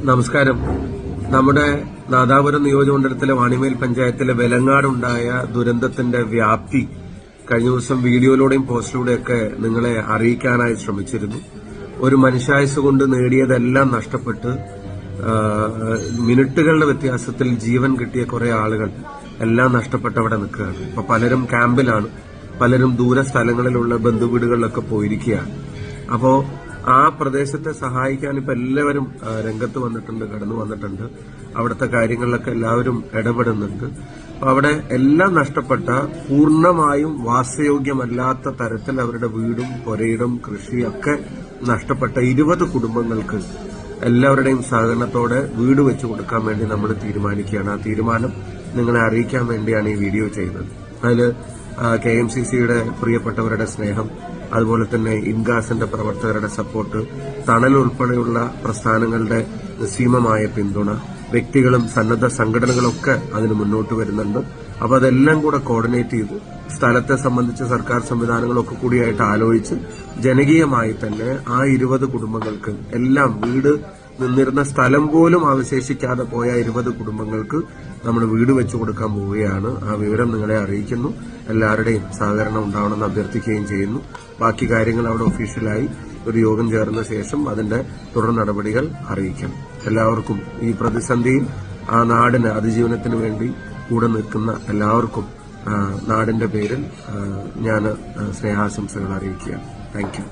നമസ്കാരം. നമ്മുടെ നാദാപുരം നിയോജകമണ്ഡലത്തിലെ വാണിമേൽ പഞ്ചായത്തിലെ വെലങ്ങാടുണ്ടായ ദുരന്തത്തിന്റെ വ്യാപ്തി കഴിഞ്ഞ ദിവസം വീഡിയോയിലൂടെയും പോസ്റ്റിലൂടെയൊക്കെ നിങ്ങളെ അറിയിക്കാനായി ശ്രമിച്ചിരുന്നു. ഒരു മനുഷ്യായുസ് കൊണ്ട് നേടിയതെല്ലാം നഷ്ടപ്പെട്ട് മിനിറ്റുകളുടെ വ്യത്യാസത്തിൽ ജീവൻ കിട്ടിയ കുറെ ആളുകൾ എല്ലാം നഷ്ടപ്പെട്ട് അവിടെ നിൽക്കുകയാണ്. ഇപ്പൊ പലരും ക്യാമ്പിലാണ്, പലരും ദൂര സ്ഥലങ്ങളിലുള്ള ബന്ധുവീടുകളിലൊക്കെ പോയിരിക്കുകയാണ്. അപ്പോ ആ പ്രദേശത്തെ സഹായിക്കാൻ ഇപ്പൊ എല്ലാവരും രംഗത്ത് വന്നിട്ടുണ്ട്, കടന്നു വന്നിട്ടുണ്ട്. അവിടുത്തെ കാര്യങ്ങളിലൊക്കെ എല്ലാവരും ഇടപെടുന്നുണ്ട്. അപ്പൊ അവിടെ എല്ലാം നഷ്ടപ്പെട്ട, പൂർണ്ണമായും വാസയോഗ്യമല്ലാത്ത തരത്തിൽ അവരുടെ വീടും പുരയിടം കൃഷിയൊക്കെ നഷ്ടപ്പെട്ട 20 കുടുംബങ്ങൾക്ക് എല്ലാവരുടെയും സഹകരണത്തോടെ വീട് വെച്ചു കൊടുക്കാൻ വേണ്ടി നമ്മൾ തീരുമാനിക്കുകയാണ്. ആ തീരുമാനം നിങ്ങളെ അറിയിക്കാൻ വേണ്ടിയാണ് ഈ വീഡിയോ ചെയ്യുന്നത്. അതിൽ KMCCയുടെ പ്രിയപ്പെട്ടവരുടെ സ്നേഹം, അതുപോലെ തന്നെ ഇൻഗാസിന്റെ പ്രവർത്തകരുടെ സപ്പോർട്ട്, തണൽ ഉൾപ്പെടെയുള്ള പ്രസ്ഥാനങ്ങളുടെ നിസ്സീമമായ പിന്തുണ, വ്യക്തികളും സന്നദ്ധ സംഘടനകളൊക്കെ അതിന് മുന്നോട്ട് വരുന്നുണ്ട്. അപ്പൊ അതെല്ലാം കൂടെ കോർഡിനേറ്റ് ചെയ്ത് സ്ഥലത്തെ സംബന്ധിച്ച് സർക്കാർ സംവിധാനങ്ങളൊക്കെ കൂടിയായിട്ട് ആലോചിച്ച് ജനകീയമായി തന്നെ ആ 20 കുടുംബങ്ങൾക്ക് എല്ലാം വീട് നിന്നിരുന്ന സ്ഥലം പോലും അവശേഷിക്കാതെ പോയ 20 കുടുംബങ്ങൾക്ക് നമ്മൾ വീട് വെച്ചു കൊടുക്കാൻ പോവുകയാണ്. ആ വിവരം നിങ്ങളെ അറിയിക്കുന്നു. എല്ലാവരുടെയും സഹകരണം ഉണ്ടാവണമെന്ന് അഭ്യർത്ഥിക്കുകയും ചെയ്യുന്നു. ബാക്കി കാര്യങ്ങൾ അവിടെ ഒഫീഷ്യലായി ഒരു യോഗം ചേർന്ന ശേഷം അതിന്റെ തുടർ നടപടികൾ അറിയിക്കണം. എല്ലാവർക്കും ഈ പ്രതിസന്ധിയിൽ ആ നാടിന് അതിജീവനത്തിന് വേണ്ടി കൂടെ നിൽക്കുന്ന എല്ലാവർക്കും നാടിന്റെ പേരിൽ ഞാൻ സ്നേഹാശംസകൾ അറിയിക്കുകയാണ്. Thank you.